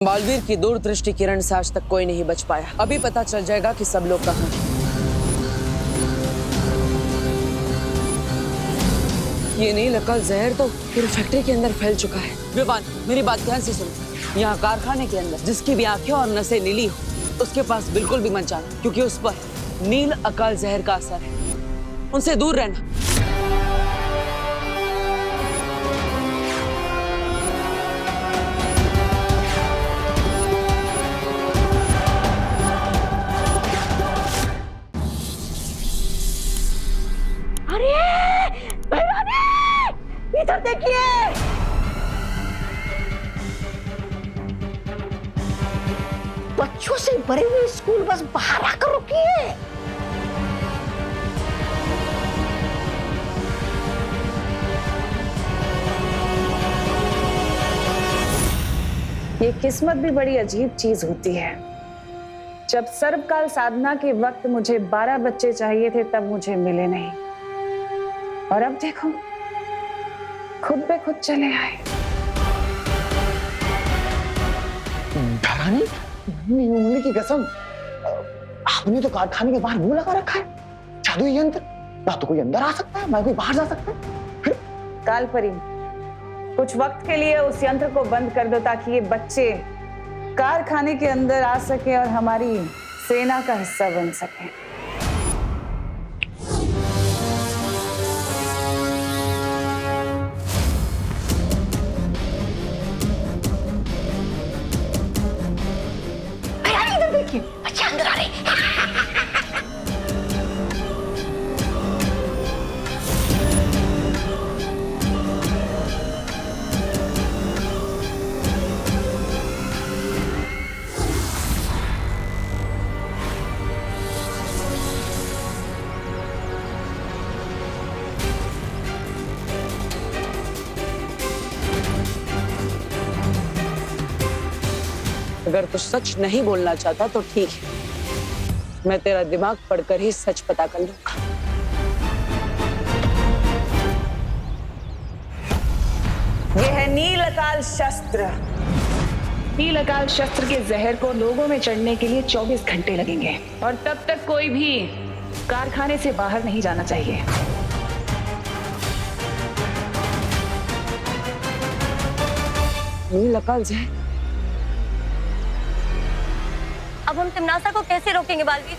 बालवीर की दूरदृष्टि किरण से आज तक कोई नहीं बच पाया। अभी पता चल जाएगा कि सब लोग कहाँ हैं। ये नील अकाल जहर तो पूरी फैक्ट्री के अंदर फैल चुका है। विवान, मेरी बात ध्यान से सुनो। यहाँ कारखाने के अंदर जिसकी भी आंखें और नसें नीली हो, उसके पास बिल्कुल भी मत जाना, क्योंकि उस पर नील अकाल जहर का असर है। उनसे दूर रहना। इधर देखिए, बच्चों से भरी हुई स्कूल बस बाहर आकर रुकी है। ये किस्मत भी बड़ी अजीब चीज होती है। जब सर्वकाल साधना के वक्त मुझे 12 बच्चे चाहिए थे, तब मुझे मिले नहीं, और अब देखो खुद पे खुद चले आए। धरानी, उंगली की कसम, आपने तो कारखाने के बाहर मुंह लगा रखा है। जादुई यंत्र, ना तो कोई अंदर आ सकता है ना कोई बाहर जा सकता है। कालपरी, कुछ वक्त के लिए उस यंत्र को बंद कर दो, ताकि ये बच्चे कारखाने के अंदर आ सके और हमारी सेना का हिस्सा बन सके। बच्चे अंदर आ रहे हैं। अगर तू सच नहीं बोलना चाहता तो ठीक है, मैं तेरा दिमाग पढ़कर ही सच पता कर लूंगा। यह है नील अकाल शस्त्र। नील अकाल शस्त्र के जहर को लोगों में चढ़ने के लिए 24 घंटे लगेंगे, और तब तक कोई भी कारखाने से बाहर नहीं जाना चाहिए। नील अकाल जहर? अब हम तिमनासा को कैसे रोकेंगे बालवीर?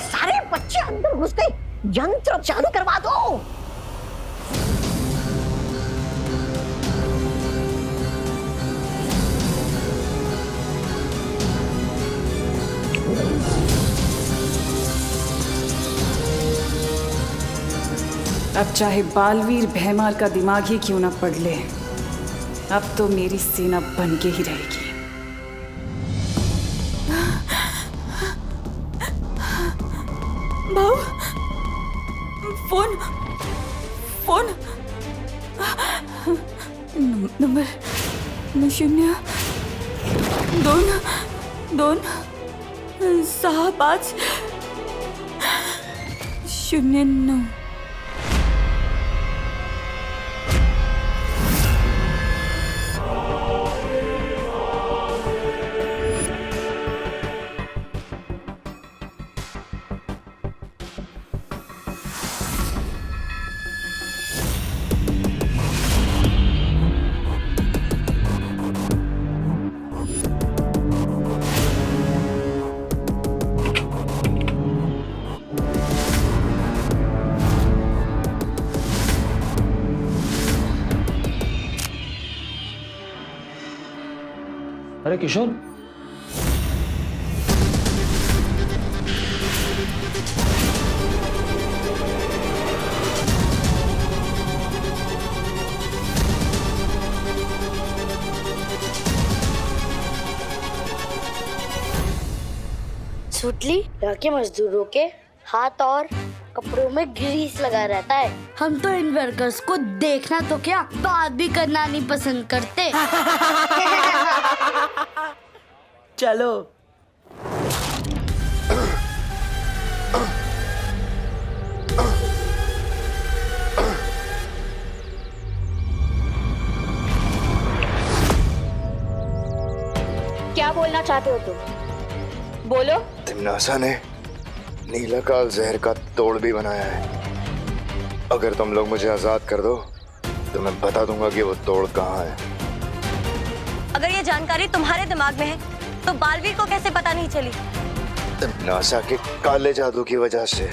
सारे बच्चे अंदर घुस गए, यंत्र चालू करवा दो। अब चाहे बालवीर भैमाल का दिमाग ही क्यों ना पढ़ ले, अब तो मेरी सेना बन के ही रहेगी। भाऊ, फोन फोन नंबर 0-2-2-6-5-0-9। अरे किशोर, सुतली, डाके मजदूरों के हाथ और कपड़ों में ग्रीस लगा रहता है। हम तो इन वर्कर्स को देखना तो क्या, बात भी करना नहीं पसंद करते। चलो। क्या बोलना चाहते हो तुम? बोलो। तिम्नासा ने नीलाकाल जहर का तोड़ भी बनाया है। अगर तुम लोग मुझे आजाद कर दो तो मैं बता दूंगा कि वो तोड़ कहाँ है। अगर ये जानकारी तुम्हारे दिमाग में है तो बालवीर को कैसे पता नहीं चली? तिम्नासा के काले जादू की वजह से।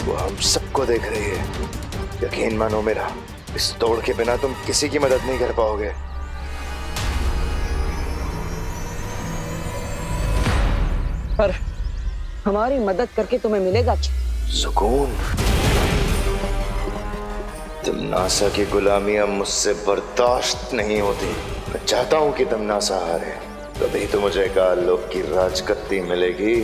वो हम सबको देख रही है। यकीन मानो मेरा, इस तोड़ के बिना तुम किसी की मदद नहीं कर पाओगे। पर हमारी मदद करके तुम्हें मिलेगा क्या? सुकून। तिम्नासा की गुलामी अब मुझसे बर्दाश्त नहीं होती। मैं चाहता हूं कि तिम्नासा हारे, तभी तो मुझे कालोक की राजगद्दी मिलेगी।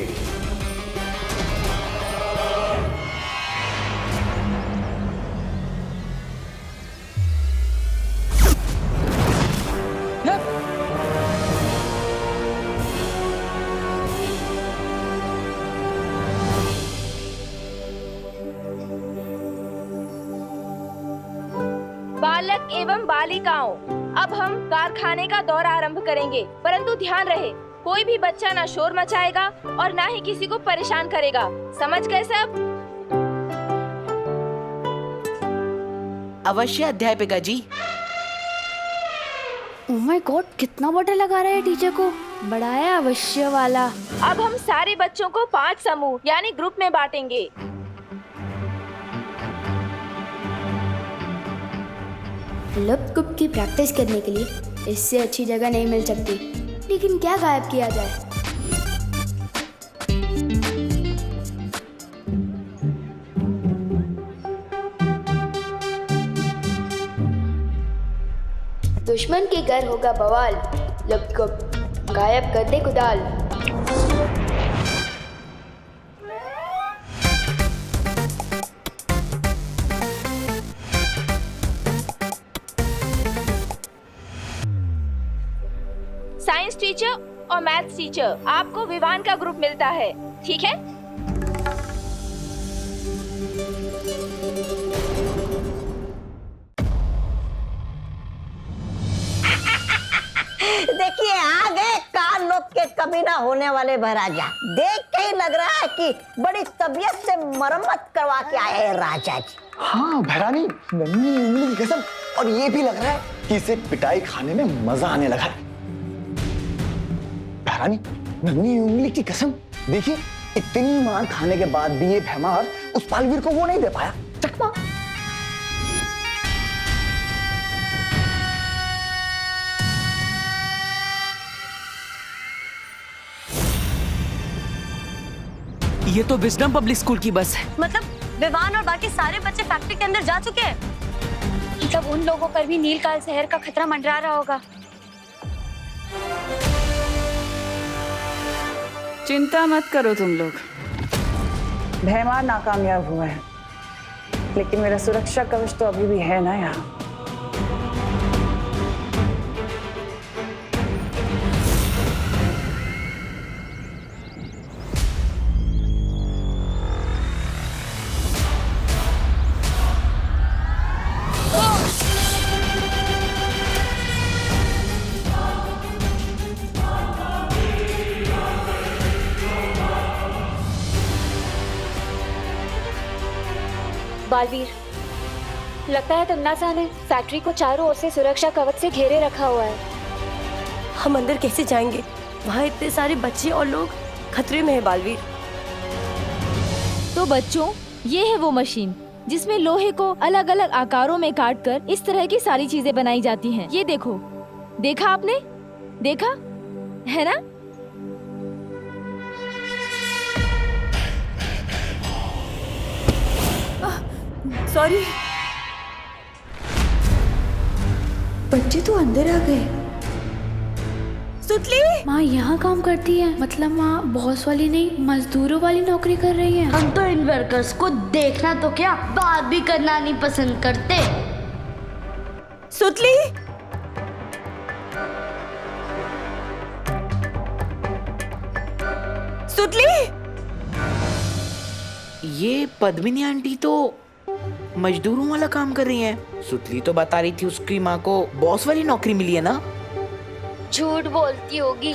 बालक एवं बालिकाओं, अब हम कारखाने का दौरा आरंभ करेंगे, परंतु ध्यान रहे कोई भी बच्चा ना शोर मचाएगा और ना ही किसी को परेशान करेगा। समझ गए सब? अवश्य अध्यापिका जी। ओह माय गॉड, कितना बड़ा लगा रहा है टीचर को। बड़ा है अवश्य वाला। अब हम सारे बच्चों को 5 समूह यानी ग्रुप में बांटेंगे। लप कुप की प्रैक्टिस करने के लिए इससे अच्छी जगह नहीं मिल सकती। लेकिन क्या गायब किया जाए? दुश्मन के घर होगा बवाल, लप कुप गायब कर दे कुदाल। साइंस टीचर और मैथ्स टीचर, आपको विवान का ग्रुप मिलता है, ठीक है? देखिए आ गए कालोक के कभी ना होने वाले महाराजा। देख के ही लग रहा है कि बड़ी तबीयत से मरम्मत करवा के आए हैं राजा जी। हाँ भैरानी, नन्ही उंगली की कसम। और ये भी लग रहा है कि इसे पिटाई खाने में मजा आने लगा है। भैरानी, नन्ही उंगली की कसम, देखिए इतनी मार खाने के बाद भी ये भैमार उस बालवीर को वो नहीं दे पाया चकमा। ये तो विजडम पब्लिक स्कूल की बस है। मतलब विवान और बाकी सारे बच्चे फैक्ट्री के अंदर जा चुके हैं। मतलब उन लोगों पर भी नीलकाल जहर का खतरा मंडरा रहा होगा। चिंता मत करो तुम लोग, भैमार नाकामयाब हुआ है, लेकिन मेरा सुरक्षा कवच तो अभी भी है ना यहाँ। बालवीर, लगता है तिम्नासा ने फैक्ट्री को चारों ओर से सुरक्षा कवच से घेरे रखा हुआ है। हम अंदर कैसे जाएंगे? वहाँ इतने सारे बच्चे और लोग खतरे में है बालवीर। तो बच्चों, ये है वो मशीन जिसमें लोहे को अलग अलग आकारों में काटकर इस तरह की सारी चीजें बनाई जाती हैं। ये देखो, देखा आपने? देखा है ना? सॉरी। बच्चे तो अंदर आ गए। सुतली। माँ यहाँ काम करती है, मतलब माँ बॉस वाली नहीं मजदूरों वाली नौकरी कर रही है। हम तो इन वर्कर्स को देखना तो क्या बात भी करना नहीं पसंद करते। सुतली, सुतली। ये पद्मिनी आंटी तो मजदूरों वाला काम कर रही हैं। सुतली तो बता रही थी उसकी माँ को बॉस वाली नौकरी मिली है ना। झूठ बोलती होगी।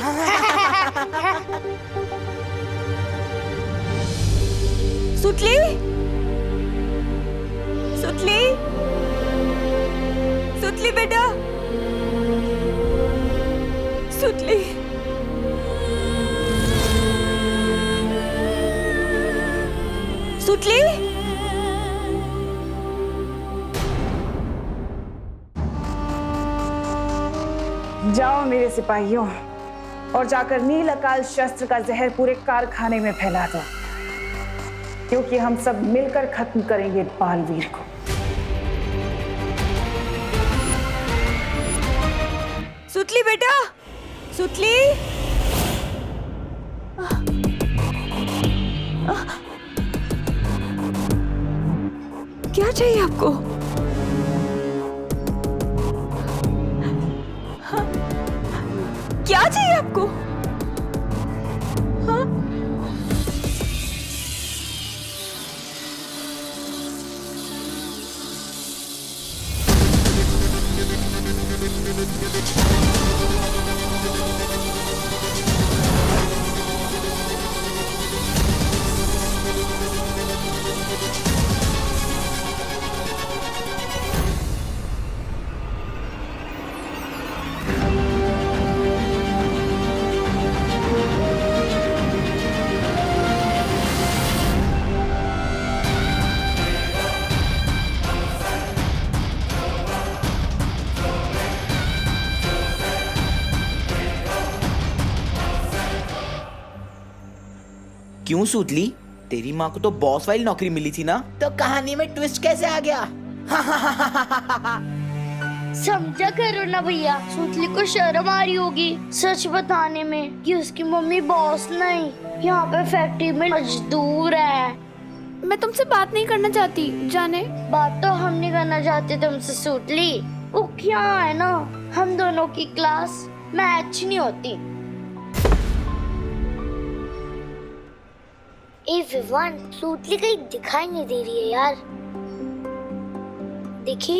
सुतली, सुतली, सुतली बेटा, सुतली। सुतली, जाओ मेरे सिपाहियों और जाकर नील अकाल शस्त्र का जहर पूरे कारखाने में फैला दो, क्योंकि हम सब मिलकर खत्म करेंगे बालवीर को। सुतली बेटा, सुतली। क्या चाहिए आपको? हाँ? क्या चाहिए आपको? हाँ? क्यों सुतली, तेरी माँ को तो बॉस वाली नौकरी मिली थी ना, तो कहानी में ट्विस्ट कैसे आ गया? समझा करो ना भैया, सुतली को शर्म आ रही होगी सच बताने में कि उसकी मम्मी बॉस नहीं, यहाँ पे फैक्ट्री में मजदूर है। मैं तुमसे बात नहीं करना चाहती, जाने। बात तो हम नहीं करना चाहते तुमसे सुतली। वो क्या है ना, हम दोनों की क्लास मैच नहीं होती। ए विवान, सुतली कहीं दिखाई नहीं दे रही है यार। देखी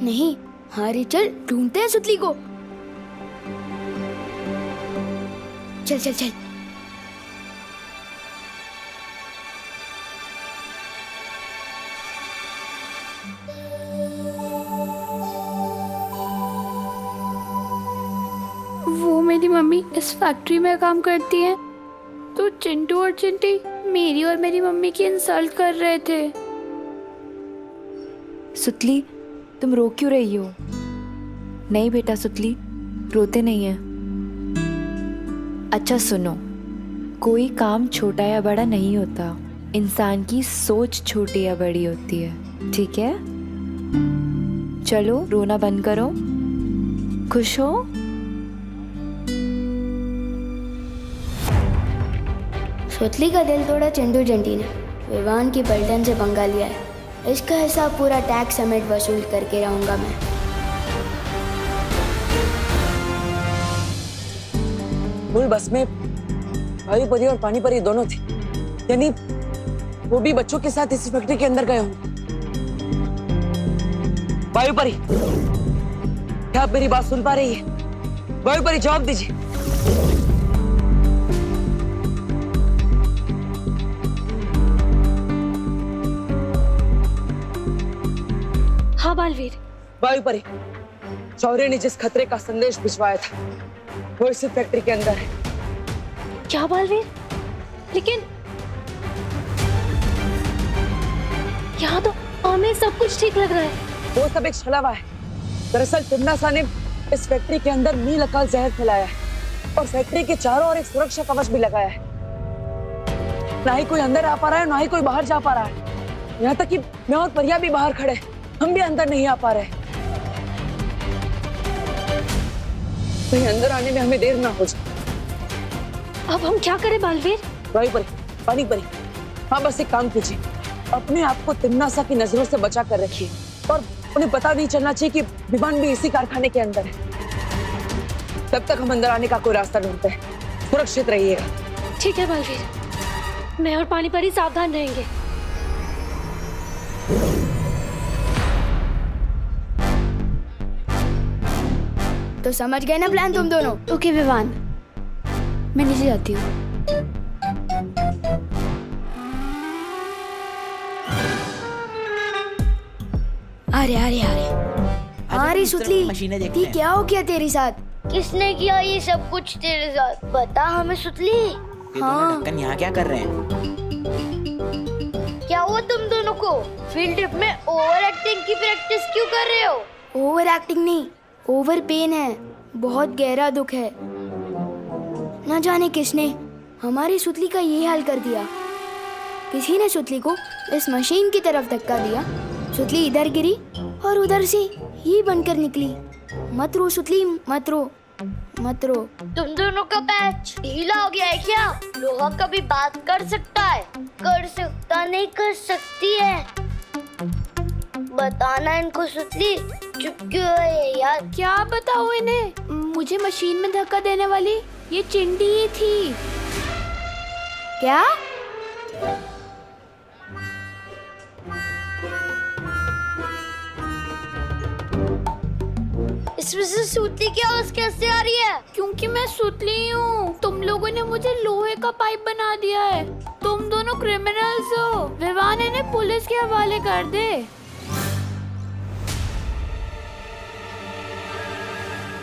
नहीं। हाँ रे, चल ढूंढते हैं सुतली को। चल चल चल। वो मेरी मम्मी इस फैक्ट्री में काम करती है, तो चिंटू और चिंटी मेरी और मेरी मम्मी की इंसल्ट कर रहे थे। सुतली, तुम रो क्यों रही हो? नहीं बेटा सुतली, रोते नहीं हैं। अच्छा सुनो, कोई काम छोटा या बड़ा नहीं होता, इंसान की सोच छोटी या बड़ी होती है, ठीक है? चलो रोना बंद करो, खुश हो? सुतली का दिल तोड़ा चिंटू चिंटी ने। विवान की पलटन से पंगा लिया है, इसका हिसाब पूरा टैक्स समेत वसूल करके रहूंगा मैं। मूल बस में वायु परी और पानी परी दोनों थे, यानी वो भी बच्चों के साथ इसी फैक्ट्री के अंदर गए होंगे। वायु परी, क्या आप मेरी बात सुन पा रही है? वायु परी जवाब दीजिए। हाँ बालवीर। वायु परी, शौर्य ने जिस खतरे का संदेश भिजवाया था वो इसी फैक्ट्री के अंदर है। क्या बालवीर? लेकिन यहाँ तो हमें सब कुछ ठीक लग रहा है। वो सब एक छलावा है। दरअसल तिम्नासा ने इस फैक्ट्री के अंदर नील अकाल जहर फैलाया है और फैक्ट्री के चारों ओर एक सुरक्षा कवच भी लगाया है। ना ही कोई अंदर आ पा रहा है, ना ही कोई बाहर जा पा रहा है। यहाँ तक कि मैं और परिया भी बाहर खड़े, हम भी अंदर नहीं आ पा रहे। कहीं अंदर आने में हमें देर ना हो जाए। अब हम क्या करें बालवीर? रोई परी, पानी परी। हाँ बस एक काम कीजिए, अपने आप को तिम्नासा की नजरों से बचा कर रखिए और उन्हें पता नहीं चलना चाहिए कि विवान भी इसी कारखाने के अंदर है। तब तक हम अंदर आने का कोई रास्ता ढूंढते हैं। सुरक्षित रहिएगा। ठीक है बालवीर, मैं और पानी परी सावधान रहेंगे। तो समझ गए ना प्लान तुम दोनों? ओके विवान, मैं नीचे जाती हूँ। अरे अरे अरे अरे सुतली, मशीनें देखते ये हैं। क्या हो गया तेरे साथ? किसने किया ये सब कुछ तेरे साथ? बता हमें सुतली। ये दोनों ढक्कन यहाँ क्या कर रहे हैं? क्या हुआ तुम दोनों को? फील्ड ट्रिप में ओवर एक्टिंग की प्रैक्टिस क्यों कर रहे हो? ओवर एक्टिंग नहीं, ओवर पेन है। बहुत गहरा दुख है। न जाने किसने हमारी सुतली का ये हाल कर दिया। किसी ने सुतली को इस मशीन की तरफ धक्का दिया। सुतली इधर गिरी और उधर से ही बनकर निकली। मत रो सुतली, मत रो, मत रो। तुम दोनों का पैच ढीला हो गया है क्या? लोहा कभी बात कर सकता है? कर सकता नहीं, कर सकती है। बताना इनको सुतली, चुप क्यों है यार? क्या बताओ इन्हें? मुझे मशीन में धक्का देने वाली ये चिंटी ही थी। क्या? इसमें से सुतली की आवाज कैसे आ रही है? क्योंकि मैं सुतली हूँ। तुम लोगों ने मुझे लोहे का पाइप बना दिया है। तुम दोनों क्रिमिनल्स हो। विवान इन्हें पुलिस के हवाले कर दे।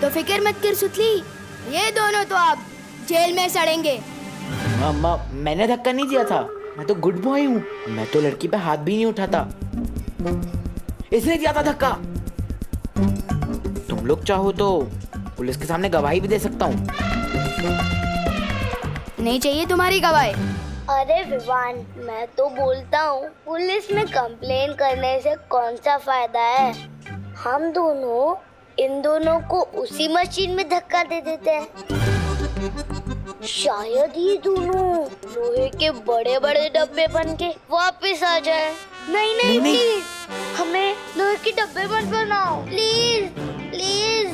तो फिक्र मत कर सुतली, ये दोनों तो आप जेल में सड़ेंगे। मामा, मैंने धक्का नहीं दिया था। मैं तो गुड बॉय हूँ। मैं तो लड़की पे हाथ भी नहीं उठाता। इसने दिया था धक्का। तुम लोग चाहो तो पुलिस के सामने गवाही भी दे सकता हूँ। नहीं चाहिए तुम्हारी गवाही। अरे विवान, मैं तो बोलता हूँ पुलिस में कंप्लेन करने से कौन सा फायदा है? हम दोनों इन दोनों को उसी मशीन में धक्का दे देते हैं। शायद ये दोनों लोहे के बड़े बड़े डब्बे बन के वापस आ जाए। नहीं नहीं प्लीज, हमें लोहे के डब्बे मत बनाओ प्लीज प्लीज।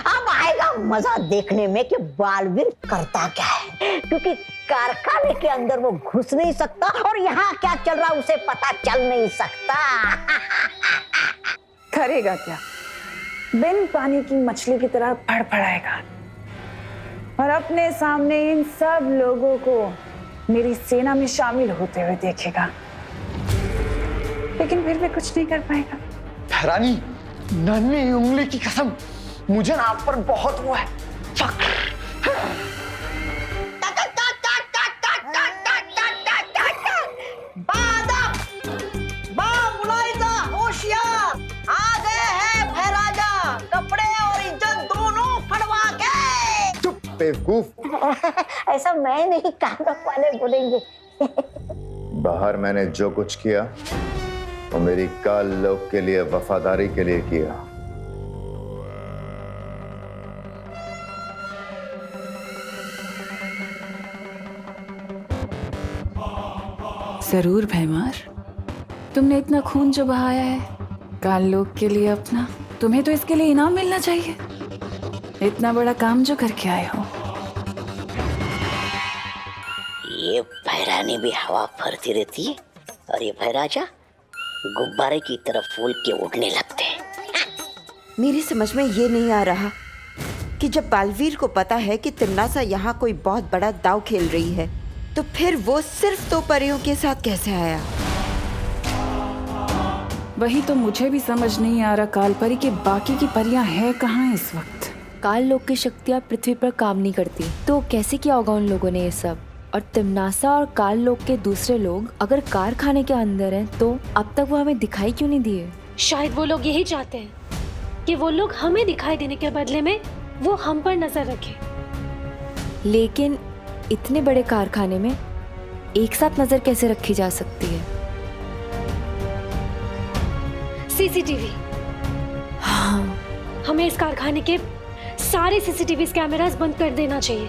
अब आएगा मजा देखने में कि बालवीर करता क्या है, क्योंकि कारखाने के अंदर वो घुस नहीं सकता और यहाँ क्या चल रहा उसे पता चल नहीं सकता। करेगा क्या? बिन पानी की मछली की तरह फड़फड़ाएगा और अपने सामने इन सब लोगों को मेरी सेना में शामिल होते हुए देखेगा, लेकिन फिर भी कुछ नहीं कर पाएगा। रानी, नन्ही उंगली की कसम, मुझे ना आप पर बहुत वो है फक्र। बेवकूफ। ऐसा मैं नहीं, कानों वाले बोलेंगे। बाहर मैंने जो कुछ किया वो मेरी काल लोक के लिए, वफादारी के लिए किया। जरूर भैमार, तुमने इतना खून जो बहाया है काल लोक के लिए अपना, तुम्हें तो इसके लिए इनाम मिलना चाहिए। इतना बड़ा काम जो करके आए हो। ये भैरानी भी हवा भरती रहती है और ये भैराजा गुब्बारे की तरफ फूल के उड़ने लगते हैं। मेरी समझ में ये नहीं आ रहा कि जब बालवीर को पता है कि तिम्नासा यहाँ कोई बहुत बड़ा दांव खेल रही है, तो फिर वो सिर्फ 2 परियों के साथ कैसे आया? वही तो मुझे भी समझ नहीं आ रहा काल परी के बाकी की परियां हैं कहाँ इस वक्त। काल लोक की शक्तियाँ पृथ्वी पर काम नहीं करती, तो कैसे किया होगा उन लोगों ने ये सब? और तिम्नासा और काल लोक के दूसरे लोग अगर कारखाने के अंदर हैं, तो अब तक वो हमें दिखाई क्यों नहीं दिए? शायद वो लोग यही चाहते हैं कि वो लोग हमें दिखाई देने के बदले में वो हम पर नजर रखें। लेकिन इतने बड़े कारखाने में एक साथ नजर कैसे रखी जा सकती है? सीसीटीवी। हाँ, हमें इस कारखाने के सारे सीसीटीवी कैमरास बंद कर देना चाहिए।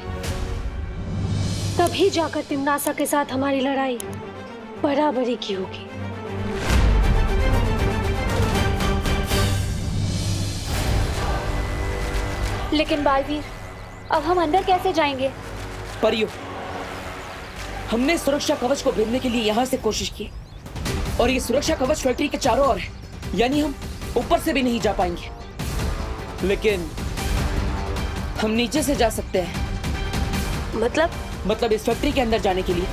तभी जाकर तिमनासा के साथ हमारी लड़ाई बराबरी की होगी। लेकिन बालवीर, अब हम अंदर कैसे जाएंगे? परियो, हमने सुरक्षा कवच को भेदने के लिए यहाँ से कोशिश की और ये सुरक्षा कवच फैक्ट्री के चारों ओर है, यानी हम ऊपर से भी नहीं जा पाएंगे। लेकिन हम नीचे से जा सकते हैं। मतलब इस फैक्ट्री के अंदर जाने के लिए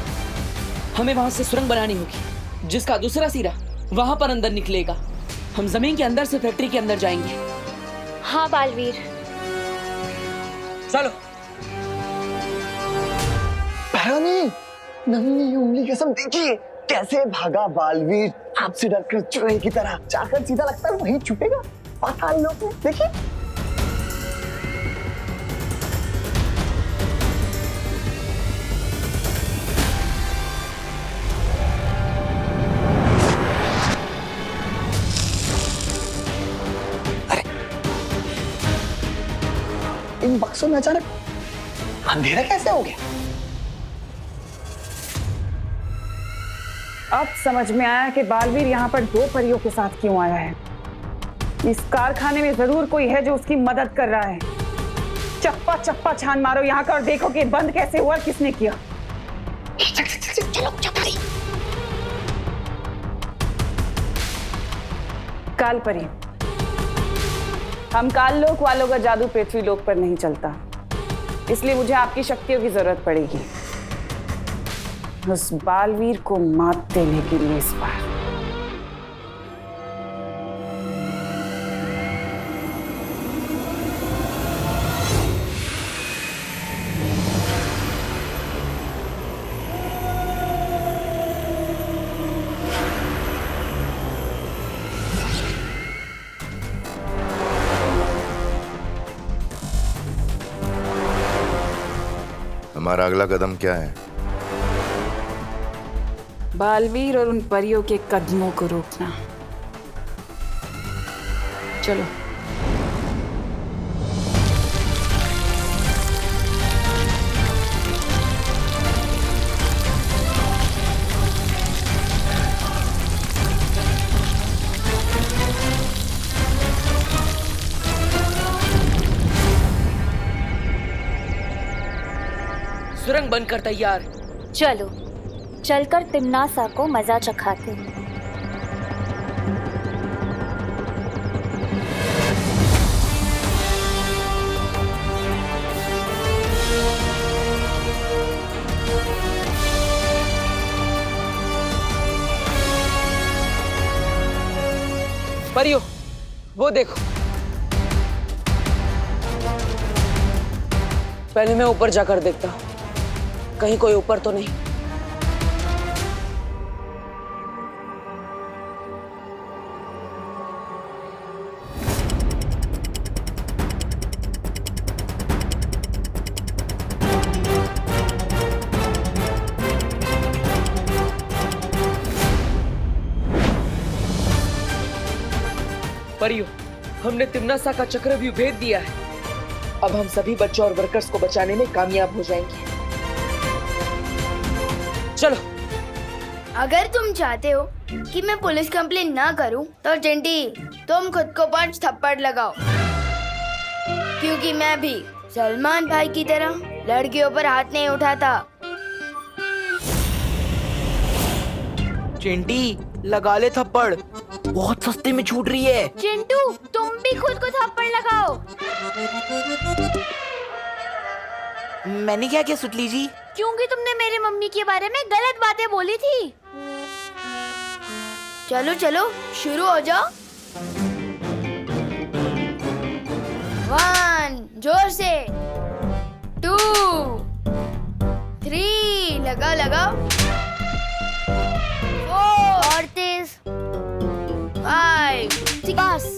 हमें वहां से सुरंग बनानी होगी, जिसका दूसरा सिरा वहां पर अंदर निकलेगा। हम जमीन के अंदर से फैक्ट्री के अंदर जाएंगे। हाँ बालवीर, चलो। भैरवी, नवीन उंगली कसम देखिए कैसे भागा बालवीर, आपसे डरकर चूहे की तरह जाकर सीधा लगता है वहीं छुपेगा पाताल लोक में। देखिए इन बक्सों में अचानक अंधेरा कैसे हो गया? अब समझ में आया कि बालवीर यहाँ पर 2 परियों के साथ क्यों आया है। इस कारखाने में जरूर कोई है जो उसकी मदद कर रहा है। चप्पा चप्पा छान मारो यहाँ का और देखो कि बंद कैसे हुआ, किसने किया। काल परी, हम काल लोक वालों का जादू पृथ्वी लोक पर नहीं चलता, इसलिए मुझे आपकी शक्तियों की जरूरत पड़ेगी उस बालवीर को मात देने के लिए इस बार। हमारा अगला कदम क्या है? बालवीर और उन परियों के कदमों को रोकना। चलो। सुरंग बनकर तैयार। चलो चलकर तिमनासा को मजा चखाते हैं। परियो, वो देखो। पहले मैं ऊपर जाकर देखता हूँ, कहीं कोई ऊपर तो नहीं। परियो, हमने तिमनासा का चक्रव्यूह भेद दिया है। अब हम सभी बच्चों और वर्कर्स को बचाने में कामयाब हो जाएंगे। चलो। अगर तुम चाहते हो कि मैं पुलिस कंप्लेन ना करूं, तो चिंटी तुम खुद को 5 थप्पड़ लगाओ, क्योंकि मैं भी सलमान भाई की तरह लड़कियों पर हाथ नहीं उठाता। चिंटी लगा ले थप्पड़, बहुत सस्ते में छूट रही है। चिंटू तुम भी खुद को थप्पड़ लगाओ। मैंने क्या किया सुतली जी? क्योंकि तुमने मेरी मम्मी के बारे में गलत बातें बोली थी। चलो चलो शुरू हो जाओ। 1 जोर से, 2 3 लगाओ लगाओ, 4 और तेज, 5 बस।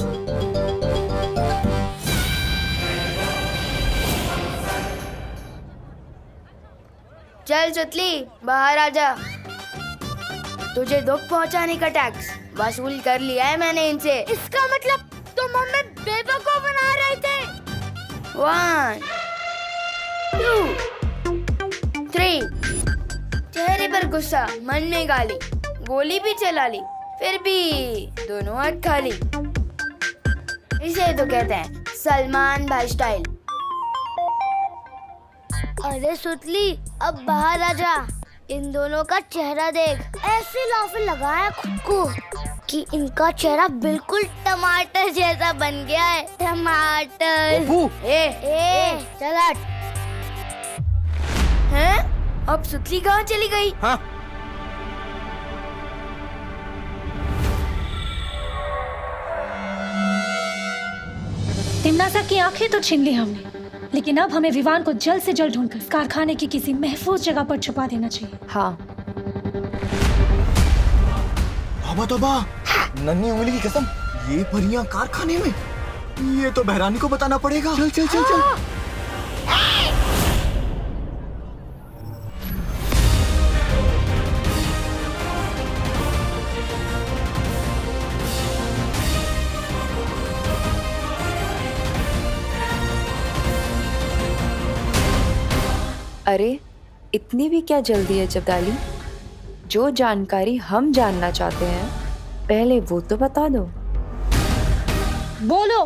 चल चुतली बाहर आ जा, तुझे दुख पहुंचाने का टैक्स वसूल कर लिया है मैंने इनसे। इसका मतलब तुम हमें बेवकूफ बना रहे थे। 1 2 3। चेहरे पर गुस्सा, मन में गाली, गोली भी चला ली, फिर भी दोनों हाथ खाली। इसे तो कहते हैं सलमान भाई स्टाइल। अरे सुतली, अब बाहर आ जा। इन दोनों का चेहरा देख, ऐसे लाफे लगाया खुद को कि इनका चेहरा बिल्कुल टमाटर जैसा बन गया है। टमाटर। ए, चल हट। हैं? अब सुतली कहाँ चली गई? हाँ। तिमनासा की आंखें तो छीन ली हमने, लेकिन अब हमें विवान को जल्द से जल्द ढूंढकर कारखाने की किसी महफूज जगह पर छुपा देना चाहिए। हाँ। तौबा, नन्ही उंगली की कसम, ये परियां कारखाने में? ये तो बहरानी को बताना पड़ेगा। चल चल चल चल। अरे इतनी भी क्या जल्दी है जब्दाली? जो जानकारी हम जानना चाहते हैं पहले वो तो बता दो। बोलो,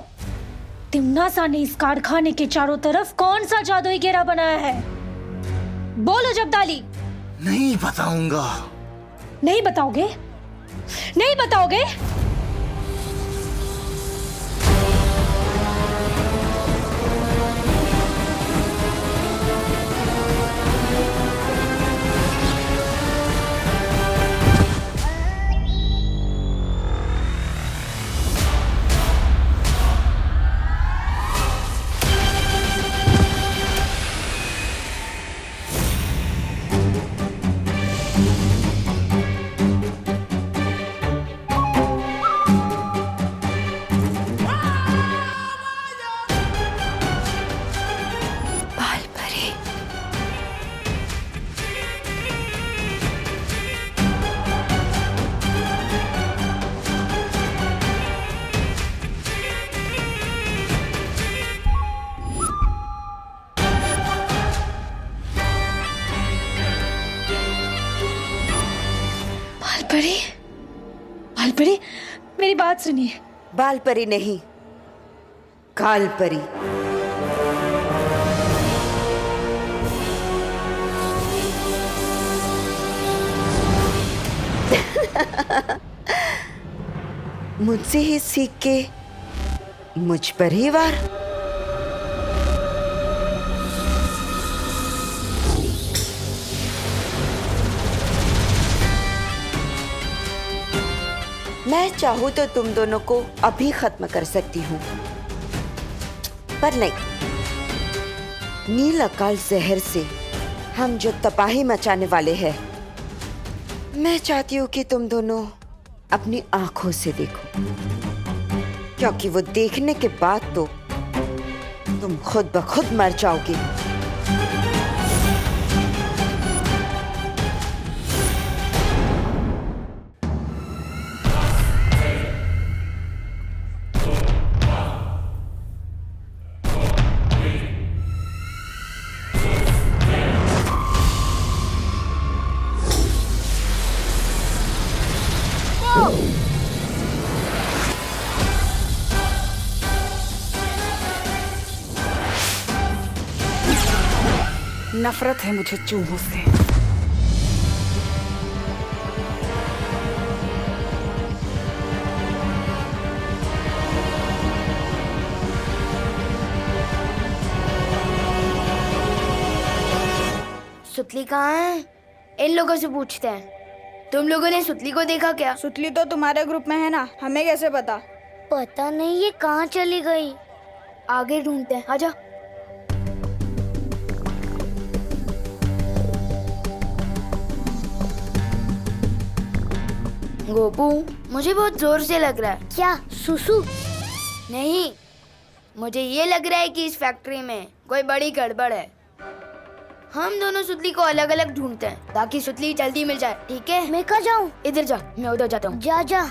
तिमनासा ने इस कारखाने के चारों तरफ कौन सा जादुई घेरा बनाया है? बोलो जब्दाली। नहीं बताऊंगा। नहीं बताओगे? नहीं बताओगे? बालपरी, बालपरी, मेरी बात सुनिए। बालपरी नहीं, कालपरी। मुझसे ही सीख के मुझ पर ही वार। मैं चाहूं तो तुम दोनों को अभी खत्म कर सकती हूँ, पर नहीं। नील अकाल जहर से हम जो तबाही मचाने वाले हैं, मैं चाहती हूँ कि तुम दोनों अपनी आंखों से देखो, क्योंकि वो देखने के बाद तो तुम खुद ब खुद मर जाओगे। नफरत है मुझे चूहों से। सुतली कहाँ है? इन लोगों से पूछते हैं। तुम लोगों ने सुतली को देखा क्या? सुतली तो तुम्हारे ग्रुप में है ना, हमें कैसे पता? पता नहीं ये कहाँ चली गई। आगे ढूंढते हैं, आजा। गोपू, मुझे बहुत जोर से लग रहा है। क्या सुसु? नहीं, मुझे ये लग रहा है कि इस फैक्ट्री में कोई बड़ी गड़बड़ है। हम दोनों सुतली को अलग अलग ढूंढते हैं ताकि सुतली जल्दी मिल जाए, ठीक है? मैं कहाँ जाऊँ? इधर जा, मैं उधर जाता हूँ। जा जा।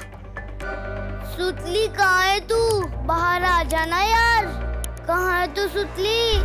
सुतली कहाँ है तू? बाहर आ जाना यार। कहाँ है तू सुतली?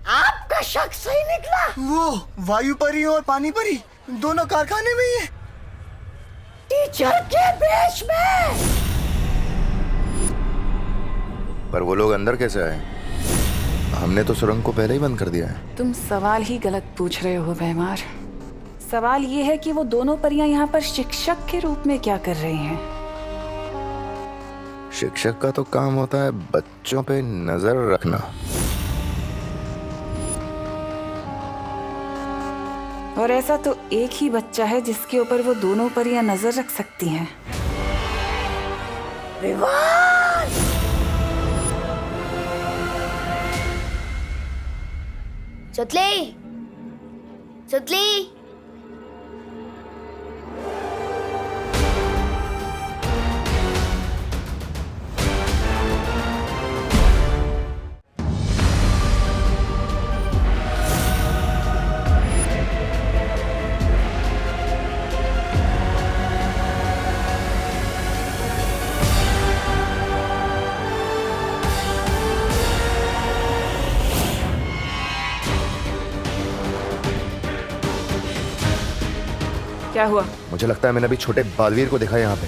आपका शक सही निकला। वो वायु परी और पानी परी दोनों कारखाने में ही है। टीचर के बेश में। पर वो लोग अंदर कैसे आए? हमने तो सुरंग को पहले ही बंद कर दिया है। तुम सवाल ही गलत पूछ रहे हो भैमार। सवाल ये है कि वो दोनों परियां यहाँ पर शिक्षक के रूप में क्या कर रही हैं? शिक्षक का तो काम होता है बच्चों पे नजर रखना। और ऐसा तो एक ही बच्चा है जिसके ऊपर वो दोनों परियां नजर रख सकती हैं। विवान! सुतली, सुतली। क्या हुआ? मुझे लगता है मैंने अभी छोटे बालवीर को देखा यहाँ पे।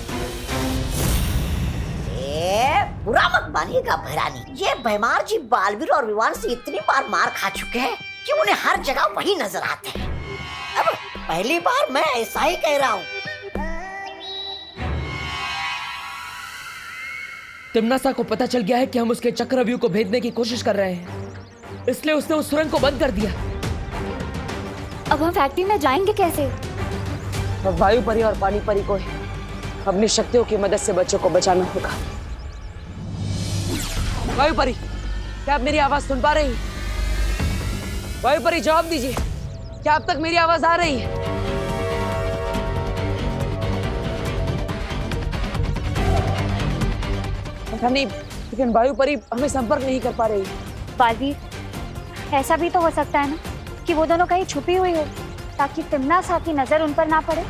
बुरा मत मानिएगा भैरानी, ये भैमार जी बालवीर और विवान से इतनी बार मार खा चुके हैं कि उन्हें हर जगह वही नजर आते हैं। अब पहली बार मैं ऐसा ही कह रहा हूँ। तिम्नासा को पता चल गया है कि हम उसके चक्रव्यूह को भेदने की कोशिश कर रहे हैं, इसलिए उसने उस सुरंग को बंद कर दिया। अब हम फैक्ट्री में जाएंगे कैसे? अब वायु परी और पानी परी को अपनी शक्तियों की मदद से बच्चों को बचाना होगा। वायु परी, क्या आप मेरी आवाज सुन पा रही हैं? वायु परी जवाब दीजिए, क्या अब तक मेरी आवाज आ रही है? पता नहीं, लेकिन वायु परी हमें संपर्क नहीं कर पा रही। बालवीर, ऐसा भी तो हो सकता है ना कि वो दोनों कहीं छुपी हुई हो ताकि तिम्नासा की नजर उन पर ना पड़े।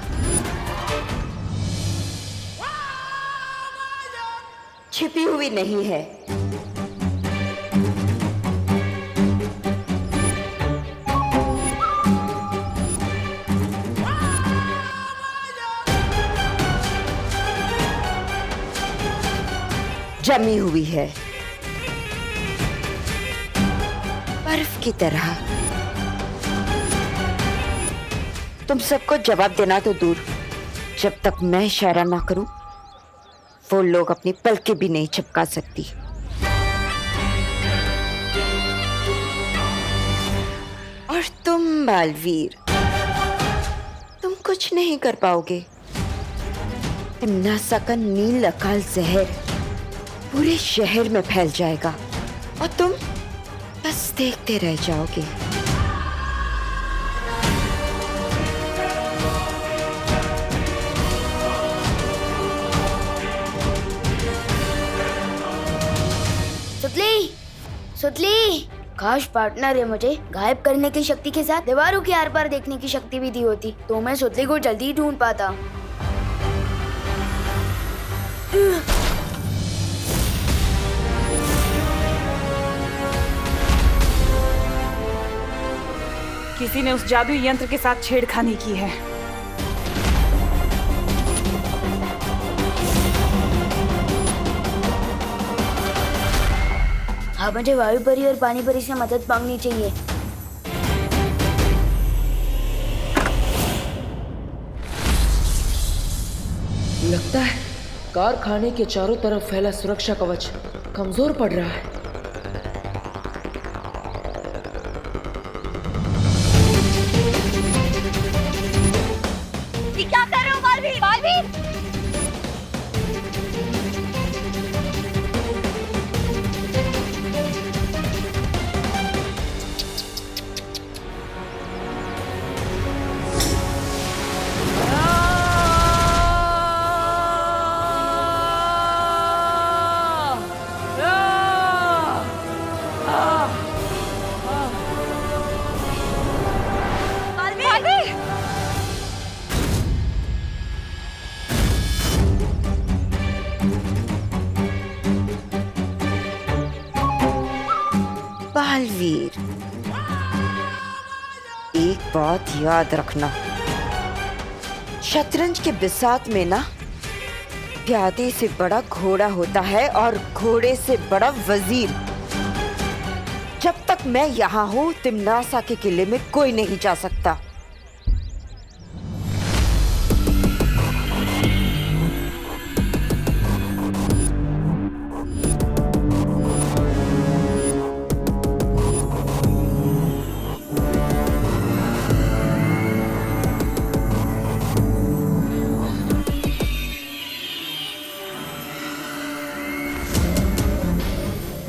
छिपी हुई नहीं है, जमी हुई है बर्फ की तरह। तुम सबको जवाब देना तो दूर, जब तक मैं इशारा ना करूं वो लोग अपनी पलकें भी नहीं झपका सकती। और तुम बालवीर, तुम कुछ नहीं कर पाओगे। तिम्नासा का नील अकाल जहर पूरे शहर में फैल जाएगा और तुम बस देखते रह जाओगे। सुतली, सुतली। काश पार्टनर है मुझे गायब करने की शक्ति के साथ दीवारों के आर पार देखने की शक्ति भी दी होती तो मैं सुतली को जल्दी ढूंढ पाता। किसी ने उस जादुई यंत्र के साथ छेड़खानी की है। हाँ, मुझे वायु परी और पानी परी से मदद मांगनी चाहिए। लगता है कारखाने के चारों तरफ फैला सुरक्षा कवच कमजोर पड़ रहा है। क्या कर रहे हो बालवीर? बालवीर, एक बात याद रखना, शतरंज के बिसात में ना प्यादे से बड़ा घोड़ा होता है और घोड़े से बड़ा वजीर। जब तक मैं यहाँ हूँ तिमनासा के किले में कोई नहीं जा सकता।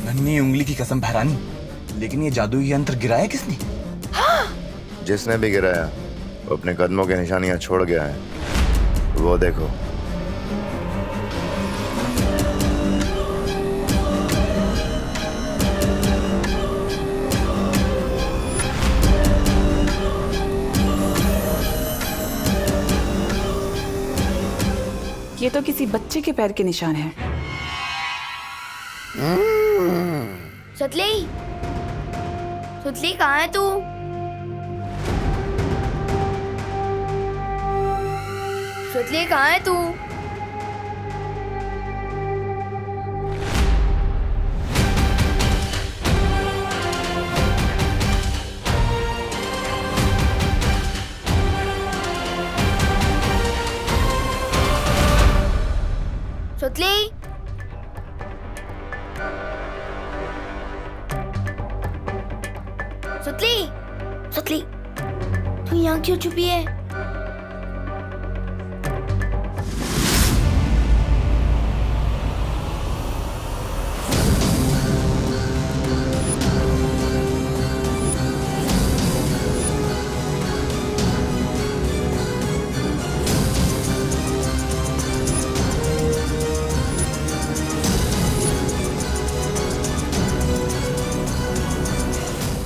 नन्ही उंगली की कसम भैरानी, लेकिन ये जादुई यंत्र गिराया किसने? जिसने भी गिराया वो अपने कदमों की निशानियां छोड़ गया है, वो देखो। ये तो किसी बच्चे के पैर के निशान हैं। सुतली, सुतली कहाँ है तू? सुतली कहाँ है तू? सुतली, सुतली, सुतली, तू यहाँ क्यों छुपी है?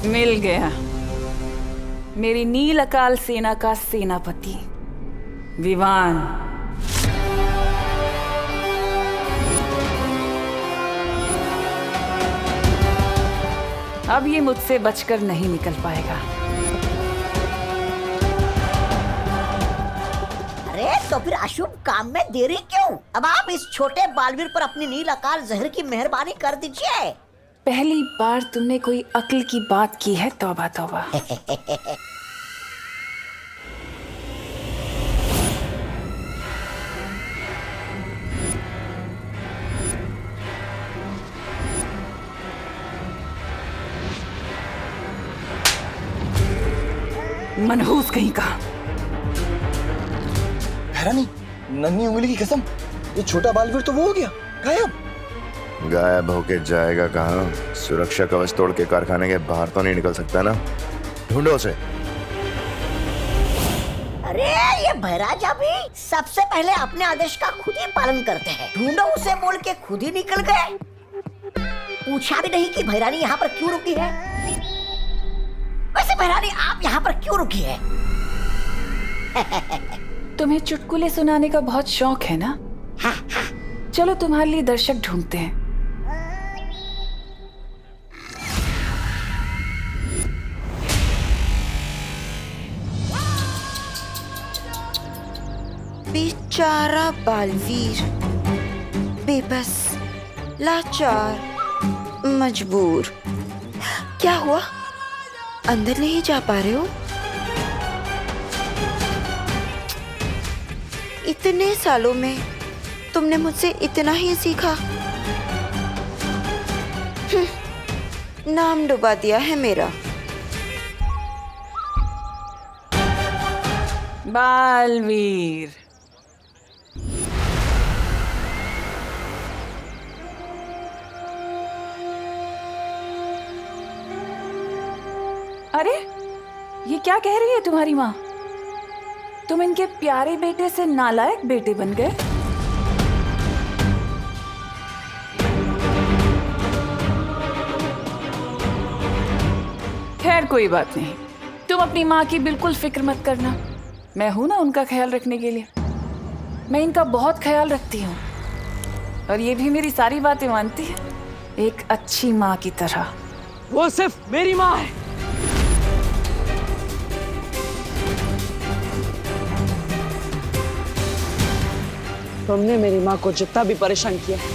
मिल गया, मेरी नील अकाल सेना का सेनापति विवान। अब ये मुझसे बचकर नहीं निकल पाएगा। अरे तो फिर अशुभ काम में देरी क्यों? अब आप इस छोटे बालवीर पर अपनी नील अकाल जहर की मेहरबानी कर दीजिए। पहली बार तुमने कोई अक्ल की बात की है, तौबा तौबा। मनहूस कहीं का। भैरानी, नन्ही उंगली की कसम, ये छोटा बालवीर तो वो हो गया गायब। गायब होके जाएगा कहाँ? सुरक्षा कवच तोड़ के कारखाने के बाहर तो नहीं निकल सकता ना। ढूंढो उसे। अरे ये भैराजा भी सबसे पहले अपने आदेश का खुद ही पालन करते हैं। ढूंढो उसे बोल के खुद ही निकल गए। पूछा भी नहीं कि भैरानी यहाँ पर क्यों रुकी है। वैसे भैरानी आप यहाँ पर क्यों रुकी है? तुम्हें चुटकुले सुनाने का बहुत शौक है ना? चलो तुम्हारे लिए दर्शक ढूंढते हैं। बेचारा बालवीर, बेबस, लाचार, मजबूर। क्या हुआ? अंदर नहीं जा पा रहे हो? इतने सालों में तुमने मुझसे इतना ही सीखा। नाम डुबा दिया है मेरा। बालवीर, अरे ये क्या कह रही है तुम्हारी माँ? तुम इनके प्यारे बेटे से नालायक बेटे बन गए। खैर कोई बात नहीं, तुम अपनी माँ की बिल्कुल फिक्र मत करना। मैं हूं ना उनका ख्याल रखने के लिए। मैं इनका बहुत ख्याल रखती हूँ और ये भी मेरी सारी बातें मानती है, एक अच्छी माँ की तरह। वो सिर्फ मेरी माँ है। तुमने मेरी माँ को जितना भी परेशान किया है,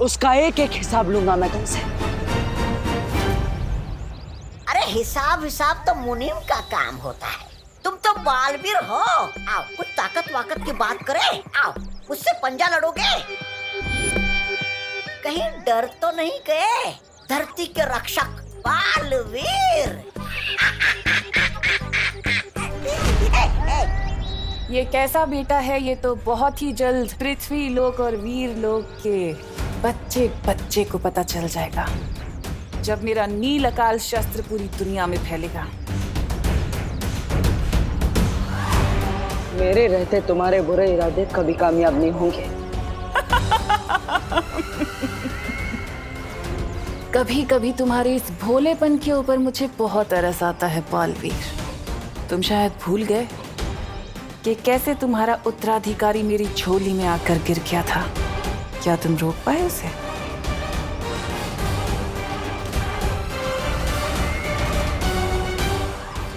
उसका एक एक हिसाब लूंगा मैं तुमसे। अरे हिसाब हिसाब तो मुनीम का काम होता है, तुम तो बालवीर हो। आओ कुछ ताकत वाकत की बात करें, आओ उससे पंजा लड़ोगे। कहीं डर तो नहीं गए? धरती के रक्षक बालवीर। ये कैसा बेटा है, ये तो बहुत ही जल्द पृथ्वी लोक और वीर लोक के बच्चे बच्चे को पता चल जाएगा, जब मेरा नील अकाल शस्त्र पूरी दुनिया में फैलेगा। मेरे रहते तुम्हारे बुरे इरादे कभी कामयाब नहीं होंगे। कभी कभी तुम्हारे इस भोलेपन के ऊपर मुझे बहुत तरस आता है बालवीर। तुम शायद भूल गए कि कैसे तुम्हारा उत्तराधिकारी मेरी झोली में आकर गिर गया था। क्या तुम रोक पाए उसे?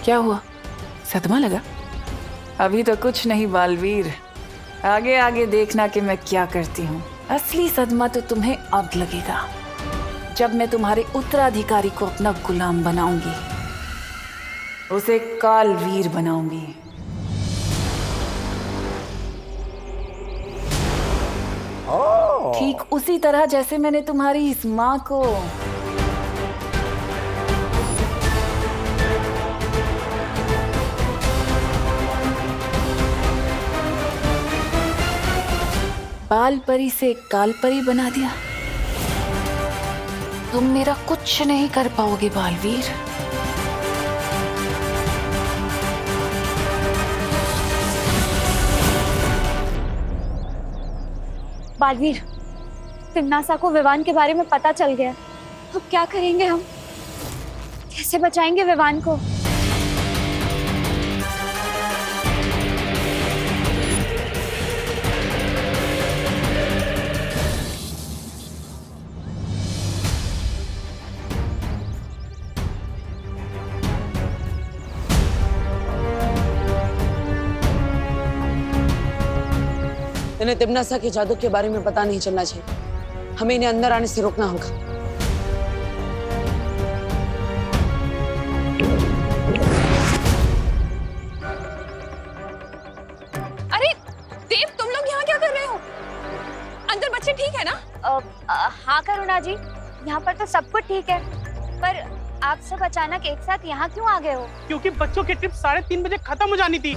क्या हुआ, सदमा लगा? अभी तो कुछ नहीं बालवीर, आगे आगे देखना कि मैं क्या करती हूँ। असली सदमा तो तुम्हें अब लगेगा, जब मैं तुम्हारे उत्तराधिकारी को अपना गुलाम बनाऊंगी, उसे कालवीर बनाऊंगी। ठीक उसी तरह जैसे मैंने तुम्हारी इस माँ को बाल परी से काल परी बना दिया। तुम मेरा कुछ नहीं कर पाओगे बालवीर। बालवीर, तिम्नासा को विवान के बारे में पता चल गया। अब क्या करेंगे हम? कैसे बचाएंगे विवान को? इन्हें तिम्नासा के जादू के बारे में पता नहीं चलना चाहिए। हमें इन्हें अंदर आने से रोकना होगा। अरे देव, तुम लोग यहाँ क्या कर रहे हो? अंदर बच्चे ठीक है ना? हाँ करुणा जी, यहाँ पर तो सब कुछ ठीक है, पर आप सब अचानक एक साथ यहाँ क्यों आ गए हो? क्योंकि बच्चों की ट्रिप 3:30 बजे खत्म हो जानी थी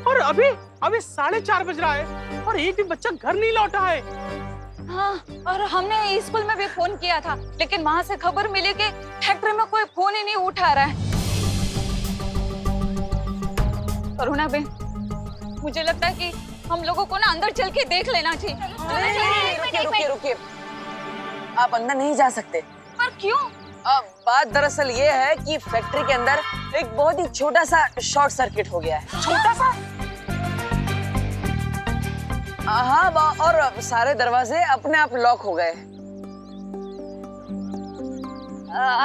और अभी 4:30 बज रहा है और एक भी बच्चा घर नहीं लौटा है। हाँ, और हमने स्कूल में भी फोन किया था, लेकिन वहाँ से खबर मिली कि फैक्ट्री में कोई फोन ही नहीं उठा रहा है। करुणा बहन, मुझे लगता है कि हम लोगों को ना अंदर चल के देख लेना चाहिए। रुकिए, आप अंदर नहीं जा सकते। पर क्यों? बात दरअसल ये है कि फैक्ट्री के अंदर एक बहुत ही छोटा सा शॉर्ट सर्किट हो गया है। छोटा सा? हाँ, और सारे दरवाजे अपने आप लॉक हो गए।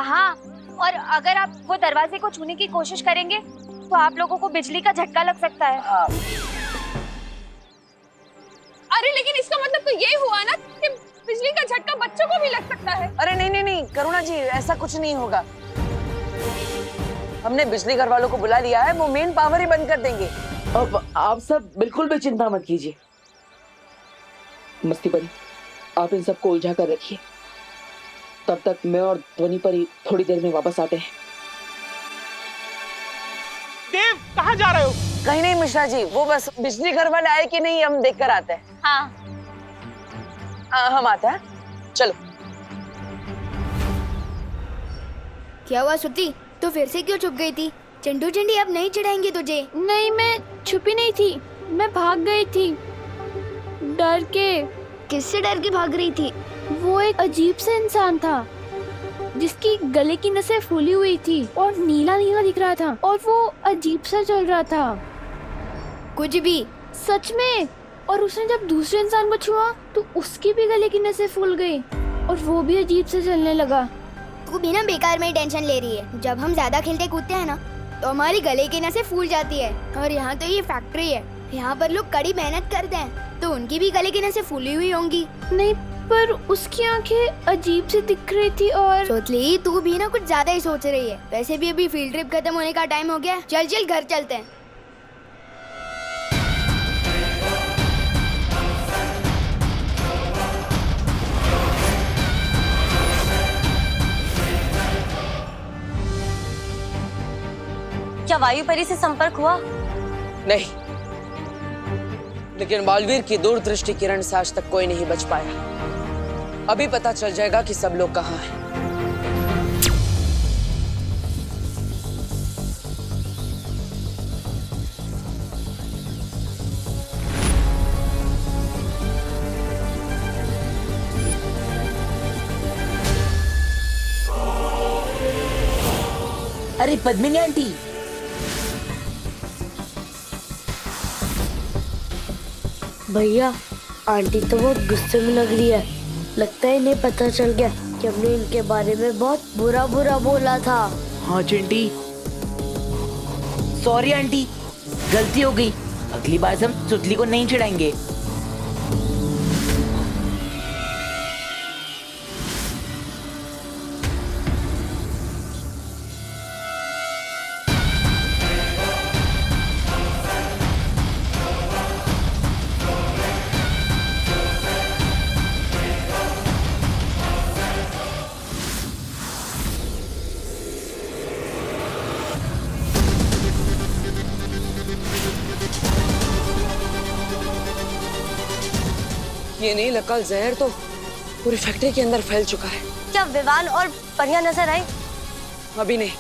हाँ, और अगर आप वो दरवाजे को छूने की कोशिश करेंगे तो आप लोगों को बिजली का झटका लग सकता है। हाँ। अरे लेकिन इसका मतलब तो ये हुआ ना कि बिजली का झटका बच्चों को भी लग सकता है। अरे नहीं करुणा जी, ऐसा कुछ नहीं होगा। हमने बिजली घर वालों को बुला लिया है, वो मेन पावर ही बंद कर देंगे। अब आप सब बिल्कुल भी चिंता मत कीजिए। मस्ती परी, आप इन सबको उलझा कर रखिए, तब तक मैं और ध्वनि परी थोड़ी देर में वापस आते हैं। देव, कहाँ जा रहे हो? कहीं नहीं मिश्रा जी, वो बस बिजली घर वाले आए कि नहीं हम देख कर आते हैं। हाँ। हम आते हैं, चलो। क्या हुआ सुती, तो फिर से क्यों छुप गई थी? चंडू चंडी अब नहीं चिढ़ाएंगे तुझे। नहीं, मैं छुपी नहीं थी, मैं भाग गई थी डर के। किससे डर के भाग रही थी? वो एक अजीब सा इंसान था जिसकी गले की नसें फूली हुई थी और नीला नीला दिख रहा था और वो अजीब सा चल रहा था। कुछ भी? सच में। और उसने जब दूसरे इंसान को छुआ तो उसकी भी गले की नसें फूल गई और वो भी अजीब से चलने लगा। तू भी ना बेकार में टेंशन ले रही है। जब हम ज्यादा खेलते कूदते हैं ना तो हमारी गले की नसें फूल जाती है। और यहाँ तो ये फैक्ट्री है, यहाँ पर लोग कड़ी मेहनत करते हैं, तो उनकी भी गले की नसें फूली हुई होंगी। नहीं, पर उसकी आंखें अजीब सी दिख रही थी। और सोचली तू भी ना कुछ ज्यादा ही सोच रही है। वैसे भी अभी फील्ड ट्रिप खत्म होने का टाइम हो गया। चल चल घर चलते हैं। क्या वायु परी से संपर्क हुआ? नहीं, लेकिन बालवीर की दूरदृष्टि किरण से आज तक कोई नहीं बच पाया। अभी पता चल जाएगा कि सब लोग कहाँ हैं। अरे पद्मिनी आंटी, भैया आंटी तो बहुत गुस्से में लग रही है। लगता है इन्हें पता चल गया कि हमने इनके बारे में बहुत बुरा बुरा बोला था। हाँ चिंटी, सॉरी आंटी, गलती हो गई। अगली बार से हम सुतली को नहीं चिढ़ाएंगे। ये नहीं लकल जहर तो पूरी फैक्ट्री के अंदर फैल चुका है। क्या विवान और परियां नजर आई? अभी नहीं।